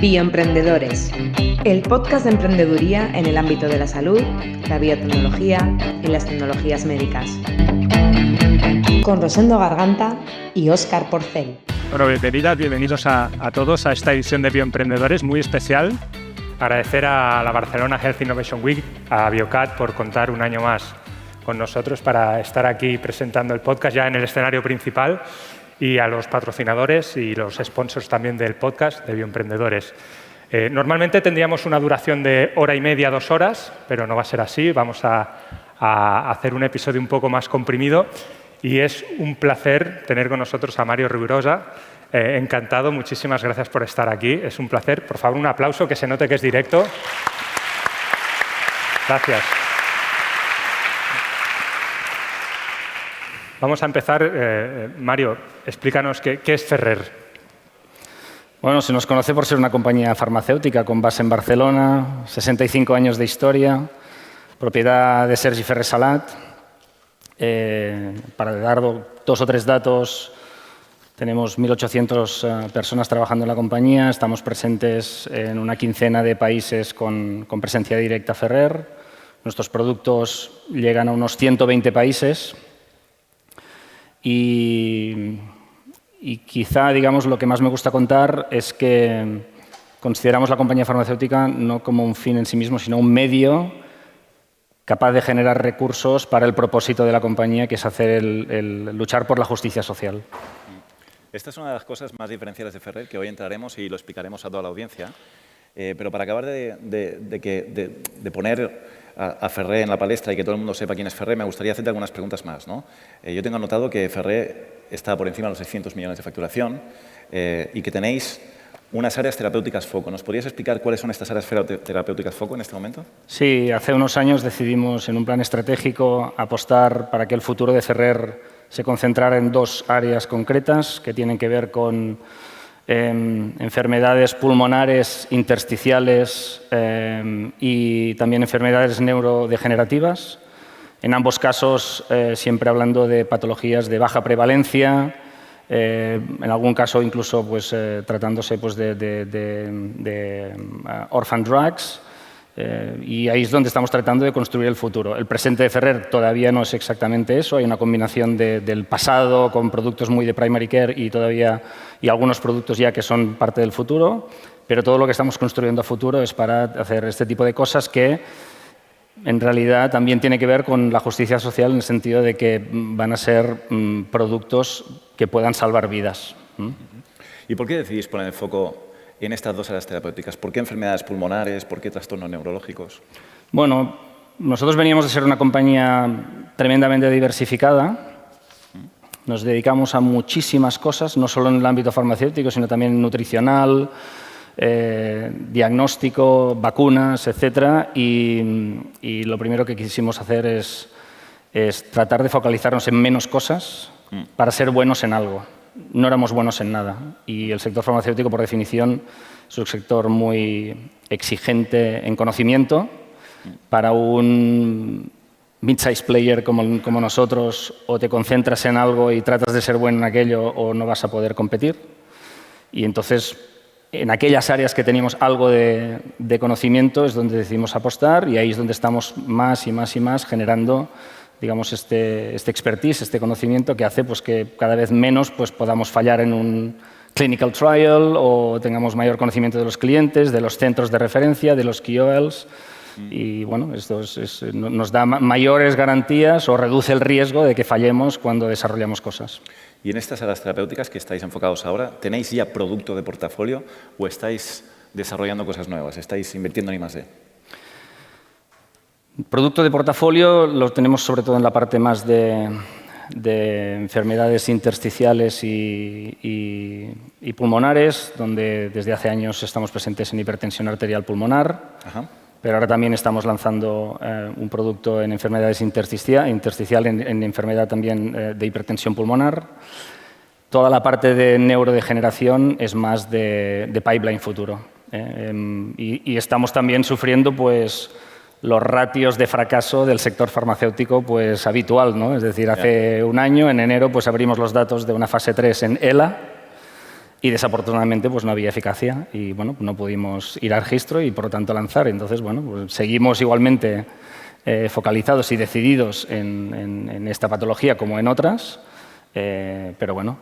Bioemprendedores, el podcast de emprendeduría en el ámbito de la salud, la biotecnología y las tecnologías médicas. Con Rosendo Garganta y Óscar Porcel. Bueno, bienvenidos a todos a esta edición de Bioemprendedores muy especial. Agradecer a la Barcelona Health Innovation Week, a Biocat, por contar un año más con nosotros para estar aquí presentando el podcast ya en el escenario principal, y a los patrocinadores y los sponsors también del podcast de Bioemprendedores. Normalmente tendríamos una duración de hora y media, 2 horas, pero no va a ser así. Vamos a hacer un episodio un poco más comprimido y es un placer tener con nosotros a Mario Rubirosa. Encantado, muchísimas gracias por estar aquí. Es un placer. Por favor, un aplauso, que se note que es directo. Gracias. Vamos a empezar. Mario, explícanos qué es Ferrer. Bueno, se nos conoce por ser una compañía farmacéutica con base en Barcelona, 65 años de historia, propiedad de Sergi Ferrer Salat. Para dar 2 o 3 datos, tenemos 1.800 personas trabajando en la compañía, estamos presentes en una quincena de países con presencia directa Ferrer. Nuestros productos llegan a unos 120 países. Y quizá, digamos, lo que más me gusta contar es que consideramos la compañía farmacéutica no como un fin en sí mismo, sino un medio capaz de generar recursos para el propósito de la compañía, que es hacer el luchar por la justicia social. Esta es una de las cosas más diferenciales de Ferrer, que hoy entraremos y lo explicaremos a toda la audiencia. Pero para acabar de poner a Ferrer en la palestra y que todo el mundo sepa quién es Ferrer, me gustaría hacerte algunas preguntas más, ¿no? Yo tengo anotado que Ferrer está por encima de los 600 millones de facturación y que tenéis unas áreas terapéuticas foco. ¿Nos podrías explicar cuáles son estas áreas terapéuticas foco en este momento? Sí, hace unos años decidimos en un plan estratégico apostar para que el futuro de Ferrer se concentrara en 2 áreas concretas que tienen que ver con enfermedades pulmonares intersticiales y también enfermedades neurodegenerativas. En ambos casos, siempre hablando de patologías de baja prevalencia, en algún caso incluso pues, tratándose pues, de orphan drugs. Y ahí es donde estamos tratando de construir el futuro. El presente de Ferrer todavía no es exactamente eso. Hay una combinación del pasado con productos muy de primary care y algunos productos ya que son parte del futuro. Pero todo lo que estamos construyendo a futuro es para hacer este tipo de cosas que en realidad también tiene que ver con la justicia social, en el sentido de que van a ser productos que puedan salvar vidas. ¿Y por qué decidís poner el foco en estas 2 áreas terapéuticas? ¿Por qué enfermedades pulmonares? ¿Por qué trastornos neurológicos? Bueno, nosotros veníamos de ser una compañía tremendamente diversificada. Nos dedicamos a muchísimas cosas, no solo en el ámbito farmacéutico, sino también nutricional, diagnóstico, vacunas, etc. Y lo primero que quisimos hacer es tratar de focalizarnos en menos cosas para ser buenos en algo. No éramos buenos en nada y el sector farmacéutico, por definición, es un sector muy exigente en conocimiento. Para un mid-size player como nosotros, o te concentras en algo y tratas de ser bueno en aquello o no vas a poder competir. Y entonces, en aquellas áreas que teníamos algo de conocimiento es donde decidimos apostar, y ahí es donde estamos más y más y más generando, digamos, este expertise, este conocimiento que hace pues, que cada vez menos pues, podamos fallar en un clinical trial o tengamos mayor conocimiento de los clientes, de los centros de referencia, de los KOLs. Y bueno, esto nos da mayores garantías o reduce el riesgo de que fallemos cuando desarrollamos cosas. Y en estas áreas terapéuticas que estáis enfocados ahora, ¿tenéis ya producto de portafolio o estáis desarrollando cosas nuevas? ¿Estáis invirtiendo en I+D? Producto de portafolio lo tenemos sobre todo en la parte más de enfermedades intersticiales y pulmonares, donde desde hace años estamos presentes en hipertensión arterial pulmonar. Ajá. Pero ahora también estamos lanzando un producto en enfermedades intersticial en enfermedad también de hipertensión pulmonar. Toda la parte de neurodegeneración es más de pipeline futuro. Y estamos también sufriendo pues, los ratios de fracaso del sector farmacéutico pues, habitual, ¿no? Es decir, hace un año, en enero, pues abrimos los datos de una fase 3 en ELA, y desafortunadamente pues no había eficacia y bueno, no pudimos ir al registro y por lo tanto lanzar. Entonces, bueno, pues seguimos igualmente focalizados y decididos en esta patología como en otras, pero bueno,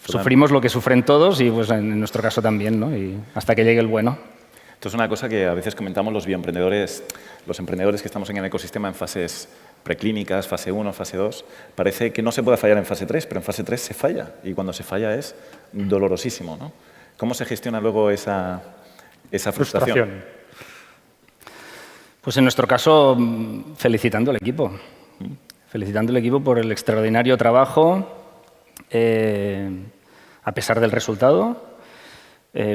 sufrimos lo que sufren todos y pues en nuestro caso también, ¿no? Y hasta que llegue el bueno. Esto es una cosa que a veces comentamos los bioemprendedores, los emprendedores que estamos en el ecosistema en fases preclínicas, fase 1, fase 2. Parece que no se puede fallar en fase 3, pero en fase 3 se falla y cuando se falla es dolorosísimo, ¿no? ¿Cómo se gestiona luego esa frustración? Pues en nuestro caso, felicitando al equipo. Felicitando al equipo por el extraordinario trabajo, a pesar del resultado,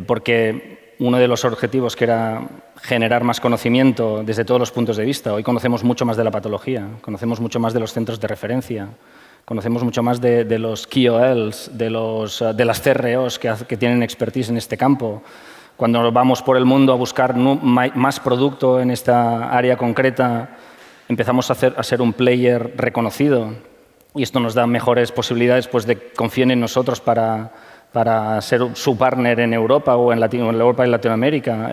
porque uno de los objetivos que era generar más conocimiento desde todos los puntos de vista. Hoy conocemos mucho más de la patología, conocemos mucho más de los centros de referencia, conocemos mucho más de los KOLs, de las CROs que tienen expertise en este campo. Cuando vamos por el mundo a buscar más producto en esta área concreta, empezamos a ser un player reconocido y esto nos da mejores posibilidades pues, de que confíen en nosotros para ser su partner en Europa o en Europa y Latinoamérica,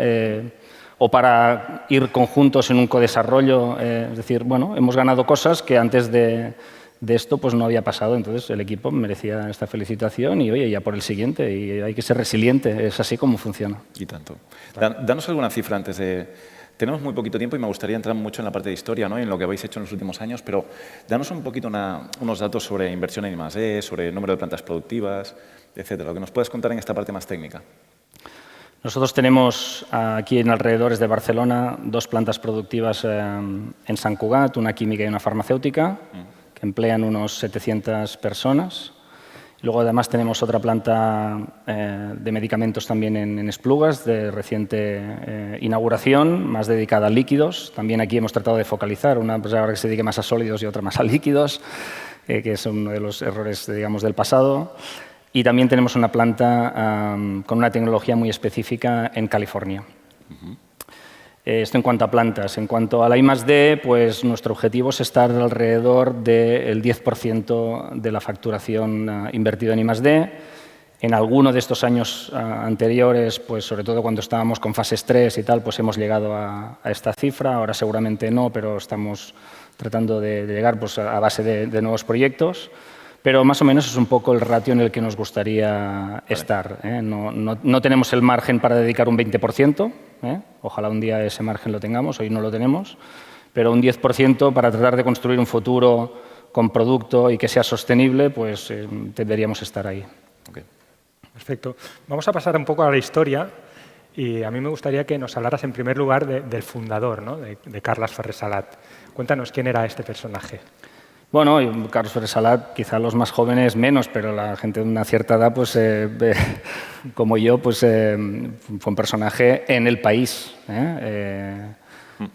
o para ir conjuntos en un codesarrollo. Es decir, bueno, hemos ganado cosas que antes de esto pues, no había pasado. Entonces, el equipo merecía esta felicitación y, oye, ya por el siguiente. Y hay que ser resiliente. Es así como funciona. Y tanto. Danos alguna cifra antes de... Tenemos muy poquito tiempo y me gustaría entrar mucho en la parte de historia, ¿no? En lo que habéis hecho en los últimos años, pero danos un poquito unos datos sobre inversión en I+D, sobre el número de plantas productivas, etcétera. Lo que nos puedas contar en esta parte más técnica. Nosotros tenemos aquí en alrededores de Barcelona 2 plantas productivas en Sant Cugat, una química y una farmacéutica, que emplean unos 700 personas. Luego, además, tenemos otra planta de medicamentos también en Esplugas, de reciente inauguración, más dedicada a líquidos. También aquí hemos tratado de focalizar, una empresa ahora que se dedique más a sólidos y otra más a líquidos, que es uno de los errores, digamos, del pasado. Y también tenemos una planta con una tecnología muy específica en California. Esto en cuanto a plantas. En cuanto a la I+D, pues nuestro objetivo es estar alrededor del 10% de la facturación invertida en I+D. En alguno de estos años anteriores, pues sobre todo cuando estábamos con fases 3 y tal, pues hemos llegado a esta cifra. Ahora seguramente no, pero estamos tratando de llegar pues, a base de nuevos proyectos. Pero más o menos es un poco el ratio en el que nos gustaría estar. No tenemos el margen para dedicar un 20%. Ojalá un día ese margen lo tengamos, hoy no lo tenemos. Pero un 10% para tratar de construir un futuro con producto y que sea sostenible, pues deberíamos estar ahí. Okay. Perfecto. Vamos a pasar un poco a la historia. Y a mí me gustaría que nos hablaras en primer lugar del fundador, ¿no? de Carles Ferrer Salat. Cuéntanos quién era este personaje. Bueno, Carles Ferrer Salat, quizá los más jóvenes menos, pero la gente de una cierta edad, pues, como yo, pues, fue un personaje en el país.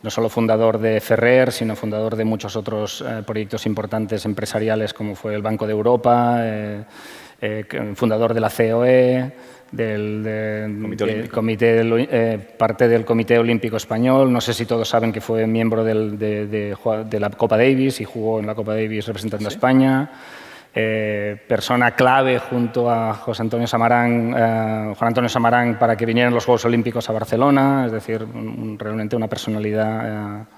No solo fundador de Ferrer, sino fundador de muchos otros proyectos importantes empresariales, como fue el Banco de Europa, fundador de la COE, parte del Comité Olímpico Español. No sé si todos saben que fue miembro de la Copa Davis y jugó en la Copa Davis representando a España. Persona clave junto a Juan Antonio Samarán para que vinieran los Juegos Olímpicos a Barcelona, es decir, realmente una personalidad.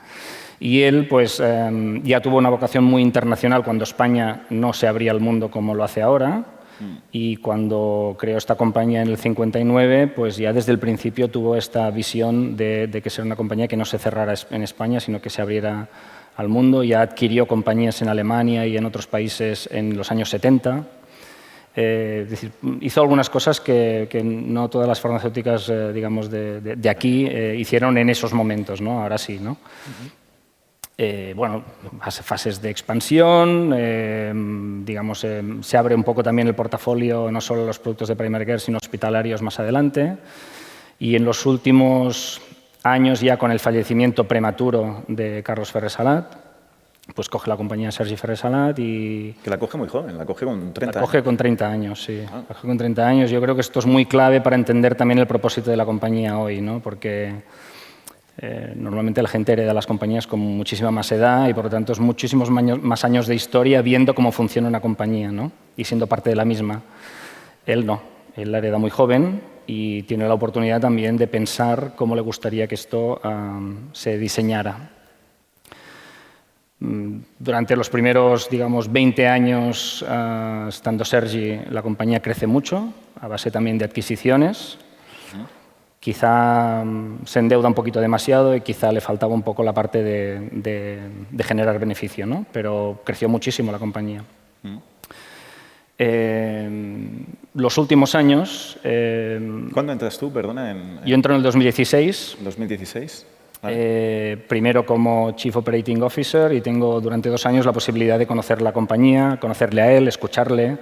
Y él pues, ya tuvo una vocación muy internacional cuando España no se abría al mundo como lo hace ahora. Y cuando creó esta compañía en el 59, pues ya desde el principio tuvo esta visión de que ser una compañía que no se cerrara en España, sino que se abriera al mundo. Ya adquirió compañías en Alemania y en otros países en los años 70. Es decir, hizo algunas cosas que no todas las farmacéuticas, digamos, de aquí hicieron en esos momentos, ¿no? Ahora sí, ¿no? Bueno, fases de expansión, digamos, se abre un poco también el portafolio, no solo los productos de primary care, sino hospitalarios más adelante. Y en los últimos años, ya con el fallecimiento prematuro de Carles Ferrer Salat, pues coge la compañía Sergi Ferrer Salat y... Que la coge muy joven, la coge con 30 años. La coge con 30 años, sí. La coge con 30 años. Yo creo que esto es muy clave para entender también el propósito de la compañía hoy, ¿no? Porque... normalmente la gente hereda las compañías con muchísima más edad y por lo tanto es muchísimos más años de historia viendo cómo funciona una compañía, ¿no? Y siendo parte de la misma. Él no, él la hereda muy joven y tiene la oportunidad también de pensar cómo le gustaría que esto se diseñara. Durante los primeros, digamos, 20 años, estando Sergi, la compañía crece mucho, a base también de adquisiciones. Quizá se endeuda un poquito demasiado y quizá le faltaba un poco la parte de generar beneficio, ¿no? Pero creció muchísimo la compañía. Los últimos años... ¿Cuándo entras tú, perdona? Yo entro en el 2016. ¿2016? Vale. Primero como Chief Operating Officer y tengo durante 2 años la posibilidad de conocer la compañía, conocerle a él, escucharle,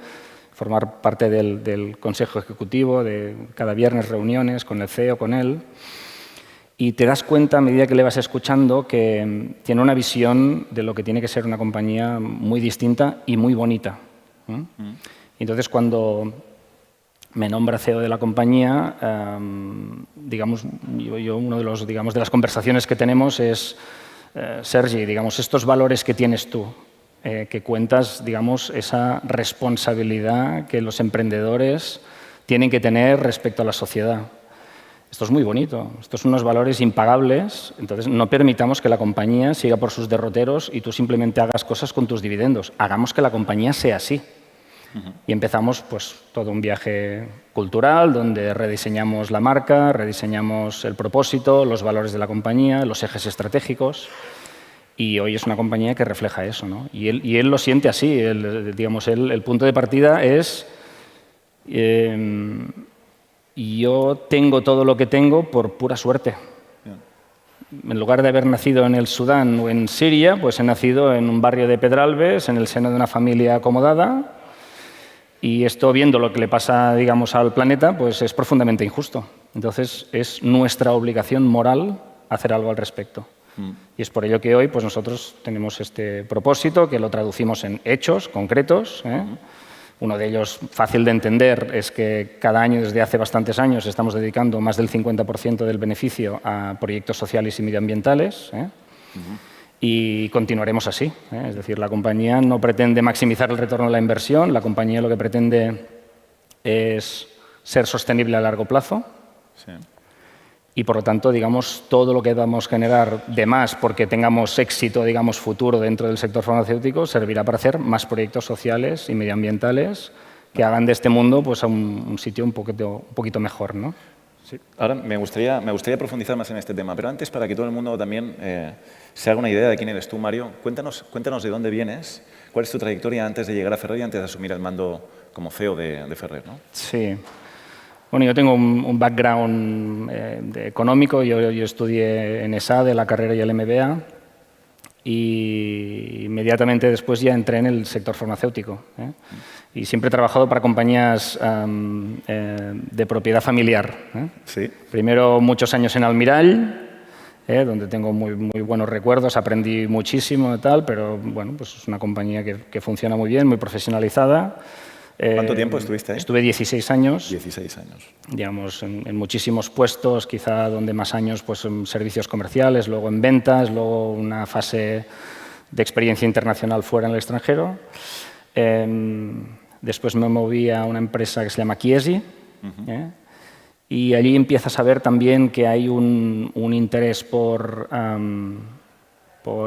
formar parte del consejo ejecutivo, de cada viernes reuniones con el CEO, con él. Y te das cuenta a medida que le vas escuchando que tiene una visión de lo que tiene que ser una compañía muy distinta y muy bonita. Entonces, cuando me nombra CEO de la compañía, digamos, uno de los, digamos, de las conversaciones que tenemos es, Sergi, digamos, estos valores que tienes tú, que cuentas, digamos, esa responsabilidad que los emprendedores tienen que tener respecto a la sociedad. Esto es muy bonito, estos son unos valores impagables, entonces no permitamos que la compañía siga por sus derroteros y tú simplemente hagas cosas con tus dividendos. Hagamos que la compañía sea así. Y empezamos pues, todo un viaje cultural donde rediseñamos la marca, rediseñamos el propósito, los valores de la compañía, los ejes estratégicos. Y hoy es una compañía que refleja eso, ¿no? Y él lo siente así. Digamos, el punto de partida es yo tengo todo lo que tengo por pura suerte. En lugar de haber nacido en el Sudán o en Siria, pues he nacido en un barrio de Pedralbes, en el seno de una familia acomodada. Y esto, viendo lo que le pasa, digamos, al planeta, pues es profundamente injusto. Entonces, es nuestra obligación moral hacer algo al respecto. Y es por ello que hoy pues, nosotros tenemos este propósito, que lo traducimos en hechos concretos. Uno de ellos, fácil de entender, es que cada año, desde hace bastantes años, estamos dedicando más del 50% del beneficio a proyectos sociales y medioambientales. Y continuaremos así. Es decir, la compañía no pretende maximizar el retorno de la inversión, la compañía lo que pretende es ser sostenible a largo plazo. Sí. Y, por lo tanto, digamos, todo lo que vamos a generar de más porque tengamos éxito, digamos, futuro dentro del sector farmacéutico servirá para hacer más proyectos sociales y medioambientales que hagan de este mundo pues, a un sitio un poquito mejor, ¿no? Sí. Ahora me gustaría profundizar más en este tema, pero antes, para que todo el mundo también se haga una idea de quién eres tú, Mario, cuéntanos de dónde vienes, cuál es tu trayectoria antes de llegar a Ferrer y antes de asumir el mando como CEO de Ferrer, ¿no? Sí. Bueno, yo tengo un background económico. Yo estudié en ESADE, la carrera y el MBA, y inmediatamente después ya entré en el sector farmacéutico. Y siempre he trabajado para compañías de propiedad familiar. Sí. Primero muchos años en Almirall, donde tengo muy buenos recuerdos, aprendí muchísimo y tal, pero bueno, pues es una compañía que funciona muy bien, muy profesionalizada. ¿Cuánto tiempo estuviste ahí? Estuve 16 años. 16 años. Digamos, en muchísimos puestos, quizá donde más años pues, en servicios comerciales, luego en ventas, luego una fase de experiencia internacional fuera en el extranjero. Después me moví a una empresa que se llama Chiesi, y allí empiezas a ver también que hay un interés por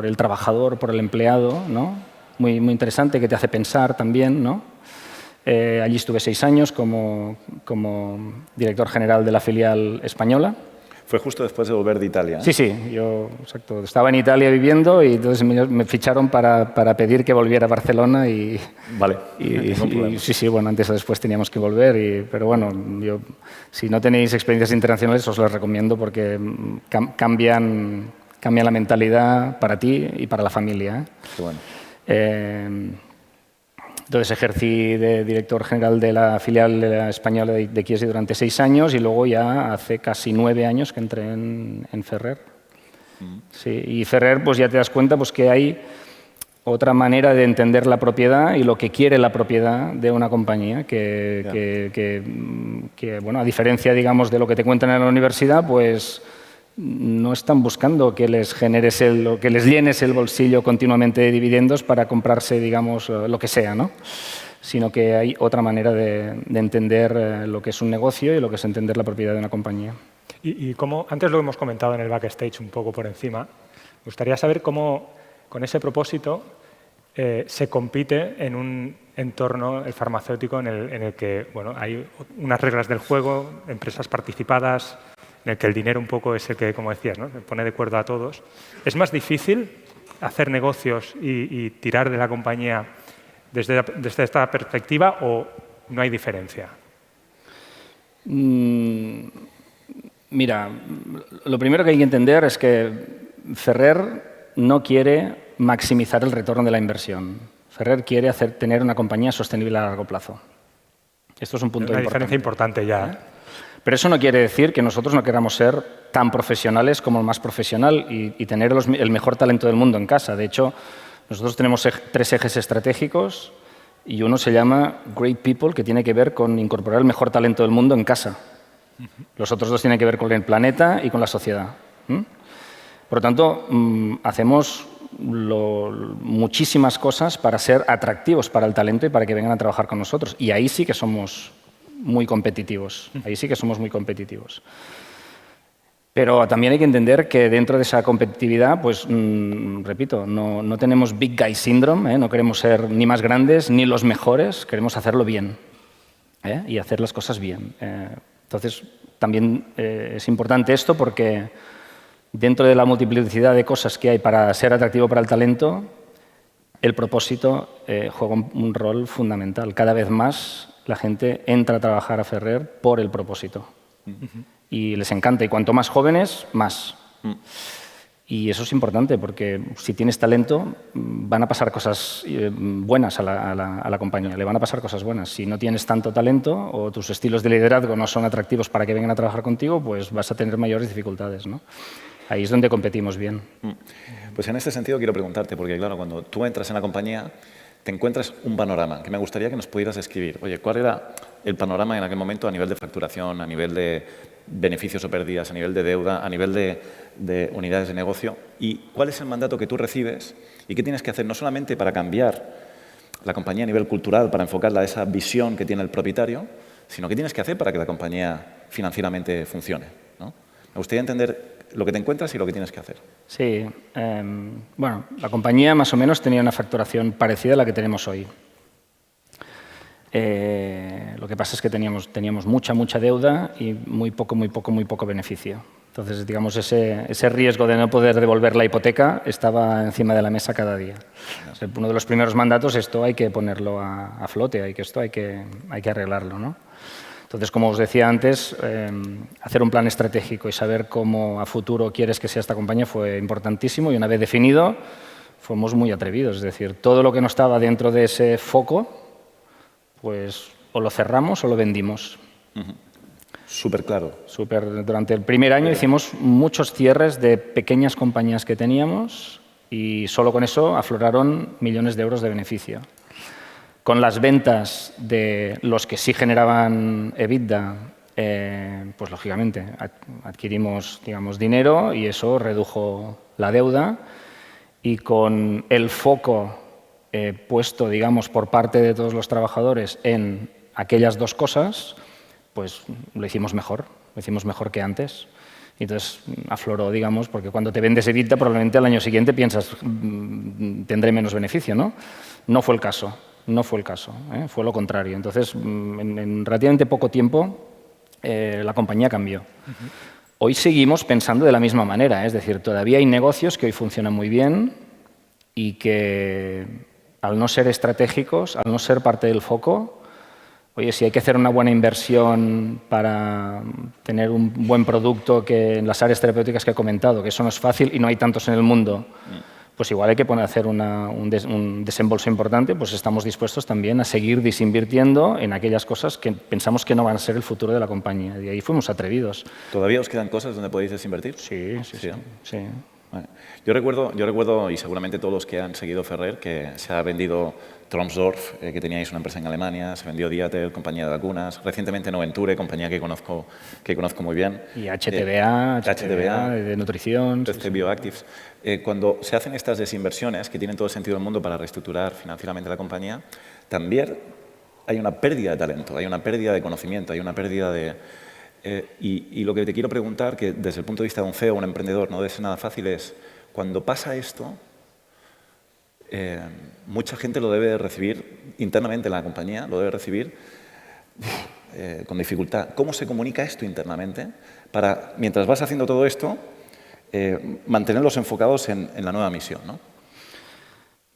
el trabajador, por el empleado, ¿no? Muy interesante, que te hace pensar también, ¿no? Allí estuve 6 años como director general de la filial española. Fue justo después de volver de Italia. Sí, yo exacto, estaba en Italia viviendo y entonces me ficharon para pedir que volviera a Barcelona y... Vale, sí, bueno, antes o después teníamos que volver, pero bueno, si no tenéis experiencias internacionales os las recomiendo porque cambian la mentalidad para ti y para la familia. Qué bueno. Entonces ejercí de director general de la filial española de Chiesi durante 6 años y luego ya hace casi 9 años que entré en Ferrer. Sí, y Ferrer, pues ya te das cuenta pues, que hay otra manera de entender la propiedad y lo que quiere la propiedad de una compañía que bueno, a diferencia, digamos, de lo que te cuentan en la universidad, pues no están buscando que les generes que les llenes el bolsillo continuamente de dividendos para comprarse, digamos, lo que sea, ¿no? sino que hay otra manera de entender lo que es un negocio y lo que es entender la propiedad de una compañía. Y como antes lo hemos comentado en el backstage un poco por encima, me gustaría saber cómo con ese propósito se compite en un entorno, el farmacéutico, en el que hay unas reglas del juego, empresas participadas, en el que el dinero un poco es el que, como decías, ¿no?, pone de acuerdo a todos. ¿Es más difícil hacer negocios y tirar de la compañía desde esta perspectiva o no hay diferencia? Mira, lo primero que hay que entender es que Ferrer no quiere maximizar el retorno de la inversión. Ferrer quiere tener una compañía sostenible a largo plazo. Esto es un punto importante. Una diferencia importante ya. Pero eso no quiere decir que nosotros no queramos ser tan profesionales como el más profesional y tener el mejor talento del mundo en casa. De hecho, nosotros tenemos 3 ejes estratégicos y uno se llama Great People, que tiene que ver con incorporar el mejor talento del mundo en casa. Los otros 2 tienen que ver con el planeta y con la sociedad. Por lo tanto, hacemos muchísimas cosas para ser atractivos para el talento y para que vengan a trabajar con nosotros. Y ahí sí que somos muy competitivos. Ahí sí que somos muy competitivos. Pero también hay que entender que dentro de esa competitividad, pues, repito, no tenemos Big Guy Syndrome, no queremos ser ni más grandes ni los mejores, queremos hacerlo bien y hacer las cosas bien. Entonces, también es importante esto porque dentro de la multiplicidad de cosas que hay para ser atractivo para el talento, el propósito juega un rol fundamental. Cada vez más la gente entra a trabajar a Ferrer por el propósito. Y les encanta. Y cuanto más jóvenes, más. Y eso es importante porque si tienes talento, van a pasar cosas buenas a la compañía. Le van a pasar cosas buenas. Si no tienes tanto talento o tus estilos de liderazgo no son atractivos para que vengan a trabajar contigo, pues vas a tener mayores dificultades, ¿no? Ahí es donde competimos bien. Pues en este sentido quiero preguntarte, porque claro, cuando tú entras en la compañía, te encuentras un panorama que me gustaría que nos pudieras describir. Oye, ¿cuál era el panorama en aquel momento a nivel de facturación, a nivel de beneficios o pérdidas, a nivel de deuda, a nivel de unidades de negocio? ¿Y cuál es el mandato que tú recibes y qué tienes que hacer no solamente para cambiar la compañía a nivel cultural, para enfocarla a esa visión que tiene el propietario, sino qué tienes que hacer para que la compañía financieramente funcione, ¿no? Me gustaría entender lo que te encuentras y lo que tienes que hacer. Sí. Bueno, la compañía más o menos tenía una facturación parecida a la que tenemos hoy. Lo que pasa es que teníamos mucha deuda y muy poco beneficio. Entonces, digamos, ese riesgo de no poder devolver la hipoteca estaba encima de la mesa cada día. O sea, uno de los primeros mandatos, esto hay que ponerlo a flote, hay que arreglarlo, ¿no? Entonces, como os decía antes, hacer un plan estratégico y saber cómo a futuro quieres que sea esta compañía fue importantísimo y una vez definido, fuimos muy atrevidos. Es decir, todo lo que no estaba dentro de ese foco, pues o lo cerramos o lo vendimos. Súper claro. Durante el primer año hicimos muchos cierres de pequeñas compañías que teníamos y solo con eso afloraron millones de euros de beneficio. Con las ventas de los que sí generaban EBITDA, pues lógicamente adquirimos, digamos, dinero y eso redujo la deuda. Y con el foco puesto, digamos, por parte de todos los trabajadores en aquellas 2 cosas, pues lo hicimos mejor que antes. Y entonces afloró, digamos, porque cuando te vendes EBITDA probablemente al año siguiente piensas tendré menos beneficio, ¿no? No fue el caso. Fue lo contrario. Entonces, en relativamente poco tiempo, la compañía cambió. Hoy seguimos pensando de la misma manera, es decir, todavía hay negocios que hoy funcionan muy bien y que, al no ser estratégicos, al no ser parte del foco, oye, si hay que hacer una buena inversión para tener un buen producto que en las áreas terapéuticas que he comentado, que eso no es fácil y no hay tantos en el mundo, pues igual hay que hacer un desembolso importante, pues estamos dispuestos también a seguir desinvirtiendo en aquellas cosas que pensamos que no van a ser el futuro de la compañía. Y ahí fuimos atrevidos. ¿Todavía os quedan cosas donde podéis desinvertir? Sí. Vale. Yo recuerdo, y seguramente todos los que han seguido Ferrer, que se ha vendido Tromsdorf, que teníais una empresa en Alemania, se vendió Diatel, compañía de vacunas, recientemente Noventure, compañía que conozco muy bien. Y HTBA de nutrición. Bioactives. Cuando se hacen estas desinversiones, que tienen todo el sentido del mundo para reestructurar financieramente la compañía, también hay una pérdida de talento, hay una pérdida de conocimiento, hay una pérdida de... y lo que te quiero preguntar, que desde el punto de vista de un CEO, un emprendedor, no debe ser nada fácil, es cuando pasa esto, mucha gente lo debe recibir internamente en la compañía, lo debe recibir con dificultad. ¿Cómo se comunica esto internamente para, mientras vas haciendo todo esto, mantenerlos enfocados en la nueva misión, ¿no?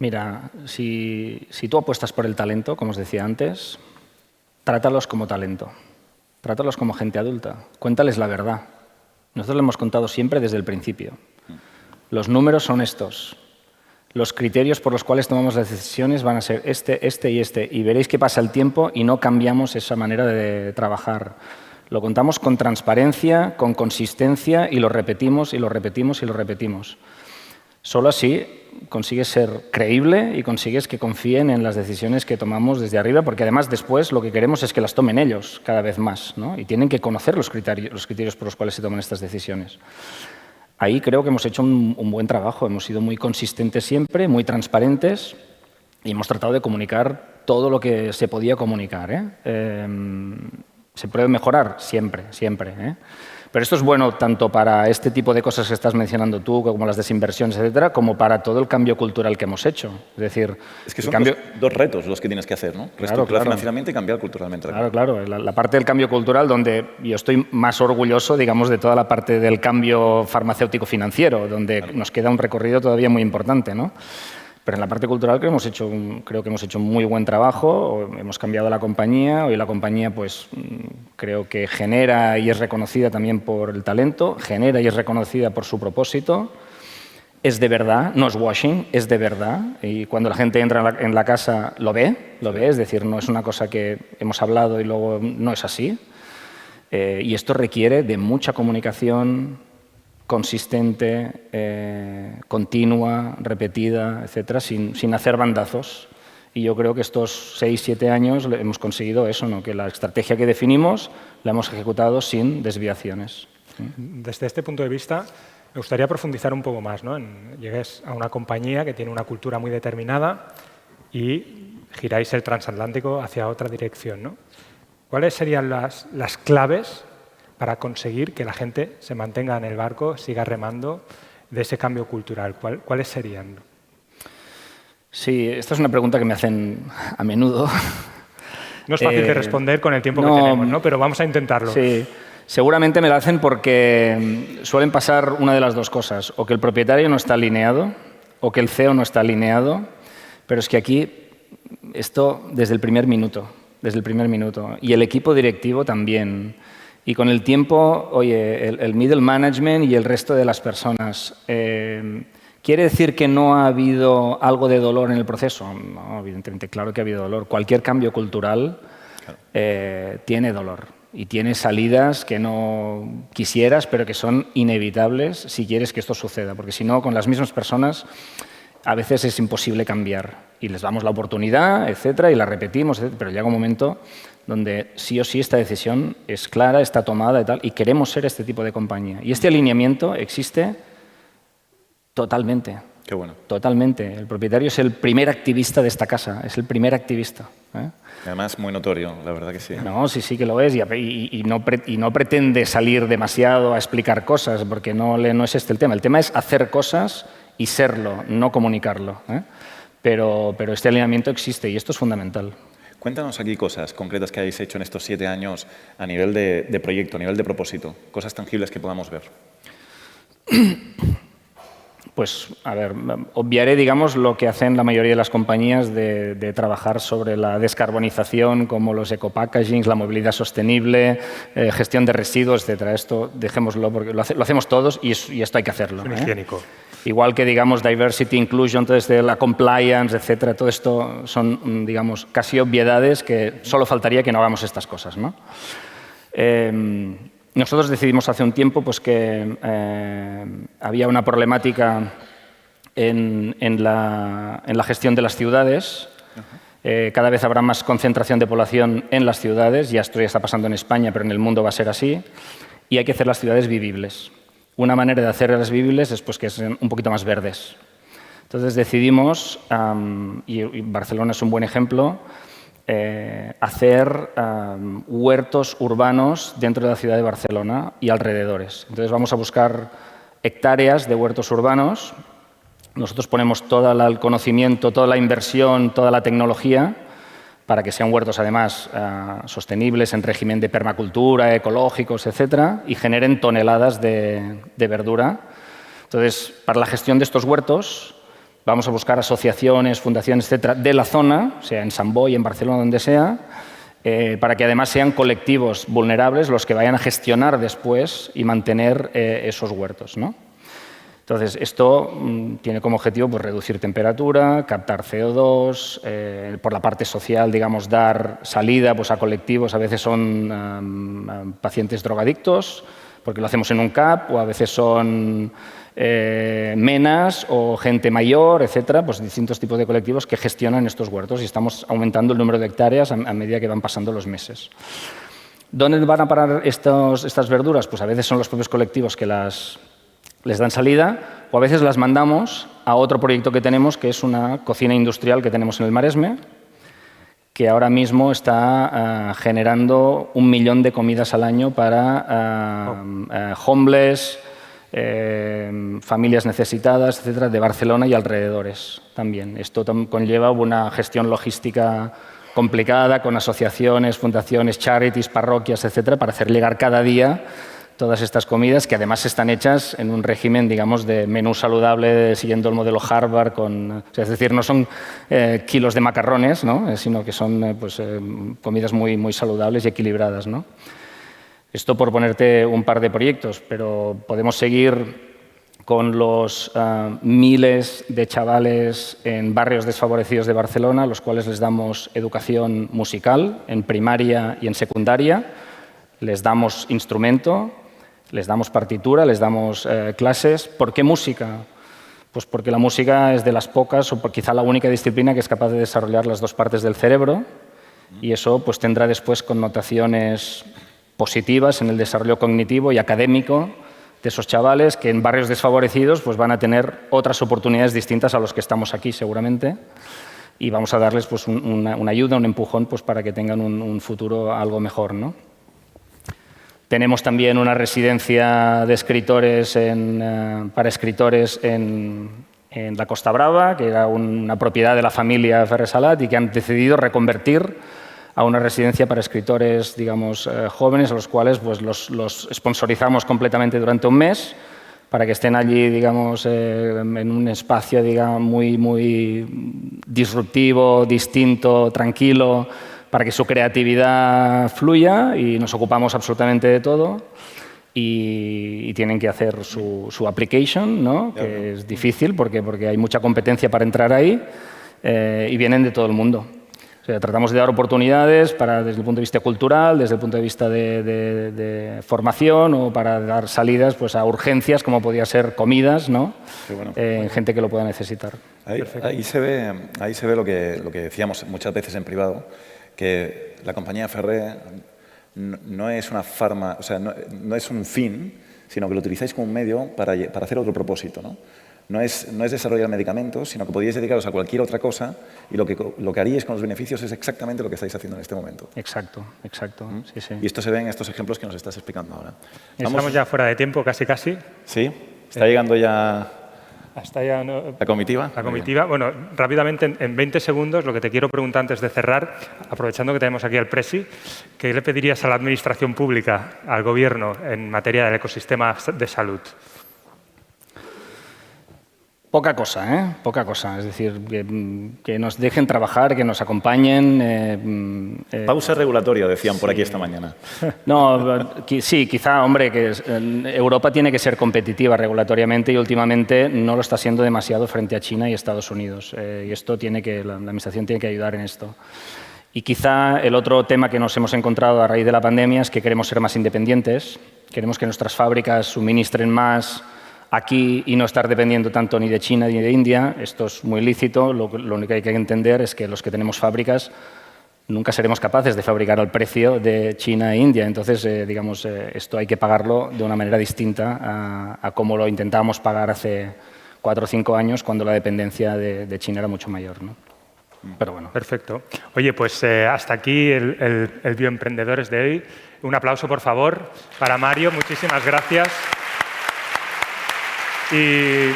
Mira, si tú apuestas por el talento, como os decía antes, trátalos como talento. Trátalos como gente adulta. Cuéntales la verdad. Nosotros lo hemos contado siempre desde el principio. Los números son estos. Los criterios por los cuales tomamos las decisiones van a ser este y este. Y veréis que pasa el tiempo y no cambiamos esa manera de trabajar. Lo contamos con transparencia, con consistencia y lo repetimos y lo repetimos y lo repetimos. Solo así consigues ser creíble y consigues que confíen en las decisiones que tomamos desde arriba, porque además después lo que queremos es que las tomen ellos cada vez más, ¿no? Y tienen que conocer los criterios por los cuales se toman estas decisiones. Ahí creo que hemos hecho un buen trabajo, hemos sido muy consistentes siempre, muy transparentes y hemos tratado de comunicar todo lo que se podía comunicar, ¿eh? Se puede mejorar siempre, siempre, ¿eh? Pero esto es bueno tanto para este tipo de cosas que estás mencionando tú, como las desinversiones, etcétera, como para todo el cambio cultural que hemos hecho. Es decir, es que son dos retos los que tienes que hacer, ¿no? Reestructurar financieramente y cambiar culturalmente. Claro. La parte del cambio cultural, donde yo estoy más orgulloso, digamos, de toda la parte del cambio farmacéutico financiero, donde nos queda un recorrido todavía muy importante, ¿no? Pero en la parte cultural creo que hemos hecho un muy buen trabajo, hemos cambiado la compañía, hoy la compañía pues creo que genera y es reconocida también por el talento, genera y es reconocida por su propósito, es de verdad, no es washing, es de verdad, y cuando la gente entra en la casa lo ve, es decir, no es una cosa que hemos hablado y luego no es así, y esto requiere de mucha comunicación consistente, continua, repetida, etcétera, sin hacer bandazos. Y yo creo que estos 6, 7 años hemos conseguido eso, ¿no? Que la estrategia que definimos la hemos ejecutado sin desviaciones. Desde este punto de vista, me gustaría profundizar un poco más, ¿no? Llegues a una compañía que tiene una cultura muy determinada y giráis el transatlántico hacia otra dirección, ¿no? ¿Cuáles serían las claves para conseguir que la gente se mantenga en el barco, siga remando de ese cambio cultural? ¿Cuáles serían? Sí, esta es una pregunta que me hacen a menudo. No es fácil de responder con el tiempo que tenemos, ¿no? Pero vamos a intentarlo. Sí, seguramente me la hacen porque suelen pasar una de las dos cosas, o que el propietario no está alineado, o que el CEO no está alineado, pero es que aquí esto desde el primer minuto, y el equipo directivo también. Y con el tiempo, oye, el middle management y el resto de las personas, ¿quiere decir que no ha habido algo de dolor en el proceso? No, evidentemente, claro que ha habido dolor. Cualquier cambio cultural tiene dolor y tiene salidas que no quisieras, pero que son inevitables si quieres que esto suceda, porque si no, con las mismas personas a veces es imposible cambiar y les damos la oportunidad, etcétera, y la repetimos, etcétera, pero llega un momento donde sí o sí esta decisión es clara, está tomada y tal, y queremos ser este tipo de compañía. Y este alineamiento existe totalmente. Qué bueno. Totalmente. El propietario es el primer activista de esta casa, es el primer activista. Además, muy notorio, la verdad que sí. No, sí que lo es, y no pretende salir demasiado a explicar cosas, porque no es este el tema. El tema es hacer cosas y serlo, no comunicarlo. Pero este alineamiento existe y esto es fundamental. Cuéntanos aquí cosas concretas que hayáis hecho en estos 7 años a nivel de proyecto, a nivel de propósito, cosas tangibles que podamos ver. Pues, a ver, obviaré, digamos, lo que hacen la mayoría de las compañías de trabajar sobre la descarbonización, como los ecopackagings, la movilidad sostenible, gestión de residuos, etcétera. Esto dejémoslo porque lo hacemos todos y esto hay que hacerlo. Es higiénico. Igual que, digamos, diversity, inclusion, todo esto, la compliance, etcétera, todo esto son, digamos, casi obviedades que solo faltaría que no hagamos estas cosas, ¿no? Nosotros decidimos hace un tiempo pues, que había una problemática en la gestión de las ciudades. Cada vez habrá más concentración de población en las ciudades, ya esto ya está pasando en España, pero en el mundo va a ser así, y hay que hacer las ciudades vivibles. Una manera de hacerlas vivibles es pues, que sean un poquito más verdes. Entonces decidimos, y Barcelona es un buen ejemplo, hacer huertos urbanos dentro de la ciudad de Barcelona y alrededores. Entonces vamos a buscar hectáreas de huertos urbanos. Nosotros ponemos todo el conocimiento, toda la inversión, toda la tecnología para que sean huertos, además, sostenibles en régimen de permacultura, ecológicos, etcétera, y generen toneladas de verdura. Entonces, para la gestión de estos huertos, vamos a buscar asociaciones, fundaciones, etcétera, de la zona, sea en Sant Boi, en Barcelona, donde sea, para que además sean colectivos vulnerables los que vayan a gestionar después y mantener esos huertos, ¿no? Entonces, esto tiene como objetivo pues, reducir temperatura, captar CO2, por la parte social, digamos, dar salida pues, a colectivos, a veces son pacientes drogadictos, porque lo hacemos en un CAP, o a veces son menas o gente mayor, etcétera, pues distintos tipos de colectivos que gestionan estos huertos y estamos aumentando el número de hectáreas a medida que van pasando los meses. ¿Dónde van a parar estas verduras? Pues a veces son los propios colectivos que les dan salida, o a veces las mandamos a otro proyecto que tenemos, que es una cocina industrial que tenemos en el Maresme, que ahora mismo está generando 1 millón de comidas al año para homeless, familias necesitadas, etcétera, de Barcelona y alrededores también. Esto conlleva una gestión logística complicada con asociaciones, fundaciones, charities, parroquias, etcétera, para hacer llegar cada día todas estas comidas que además están hechas en un régimen, digamos, de menú saludable siguiendo el modelo Harvard, es decir, no son kilos de macarrones, ¿no? Sino que son comidas muy, muy saludables y equilibradas, ¿no? Esto por ponerte un par de proyectos, pero podemos seguir con los miles de chavales en barrios desfavorecidos de Barcelona, a los cuales les damos educación musical en primaria y en secundaria, les damos instrumento, les damos partitura, les damos clases. ¿Por qué música? Pues porque la música es de las pocas o quizá la única disciplina que es capaz de desarrollar las dos partes del cerebro y eso pues, tendrá después connotaciones positivas en el desarrollo cognitivo y académico de esos chavales que en barrios desfavorecidos pues, van a tener otras oportunidades distintas a los que estamos aquí seguramente y vamos a darles pues, una ayuda, un empujón pues, para que tengan un futuro algo mejor, ¿no? Tenemos también una residencia de escritores para escritores en la Costa Brava, que era una propiedad de la familia Ferrer Salat y que han decidido reconvertir a una residencia para escritores, digamos, jóvenes, a los cuales pues, los sponsorizamos completamente durante un mes para que estén allí, digamos, en un espacio, digamos, muy, muy disruptivo, distinto, tranquilo, para que su creatividad fluya y nos ocupamos absolutamente de todo y tienen que hacer su application, ¿no? Que es difícil porque hay mucha competencia para entrar ahí y vienen de todo el mundo. O sea, tratamos de dar oportunidades desde el punto de vista cultural, desde el punto de vista de formación o para dar salidas pues, a urgencias como podía ser comidas, ¿no? Bueno. Gente que lo pueda necesitar. Ahí se ve lo que decíamos muchas veces en privado, que la compañía Ferrer no es una o sea, no es un fin, sino que lo utilizáis como un medio para hacer otro propósito, ¿no? No es desarrollar medicamentos, sino que podríais dedicaros a cualquier otra cosa y lo que haríais con los beneficios es exactamente lo que estáis haciendo en este momento. Exacto, exacto. Sí, sí. Y esto se ve en estos ejemplos que nos estás explicando ahora. Estamos ya fuera de tiempo, casi. Sí, está llegando ya... Hasta ya no, ¿La comitiva? La comitiva. Bueno, rápidamente, en 20 segundos, lo que te quiero preguntar antes de cerrar, aprovechando que tenemos aquí al Presi, ¿qué le pedirías a la administración pública, al Gobierno, en materia del ecosistema de salud? Poca cosa, ¿eh? Poca cosa. Es decir, que nos dejen trabajar, que nos acompañen. Pausa regulatoria, decían por aquí esta mañana. No, sí, quizá, hombre, que Europa tiene que ser competitiva regulatoriamente y últimamente no lo está siendo demasiado frente a China y Estados Unidos. Y esto la Administración tiene que ayudar en esto. Y quizá el otro tema que nos hemos encontrado a raíz de la pandemia es que queremos ser más independientes, queremos que nuestras fábricas suministren más aquí y no estar dependiendo tanto ni de China ni de India. Esto es muy lícito. Lo único que hay que entender es que los que tenemos fábricas nunca seremos capaces de fabricar al precio de China e India. Entonces, digamos, esto hay que pagarlo de una manera distinta a como lo intentábamos pagar hace 4 o 5 años cuando la dependencia de China era mucho mayor, ¿no? pero bueno. Perfecto. Oye, pues hasta aquí el Bioemprendedores de hoy. Un aplauso, por favor, para Mario. Muchísimas gracias. Y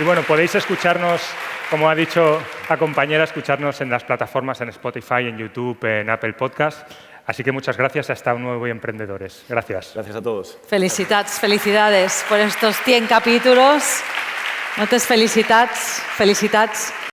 bueno, podéis escucharnos, como ha dicho la compañera, escucharnos en las plataformas, en Spotify, en YouTube, en Apple Podcast. Así que muchas gracias. Hasta un nuevo Bioemprendedores. Gracias. Gracias a todos. Felicidades por estos 100 capítulos. Moltes felicitats.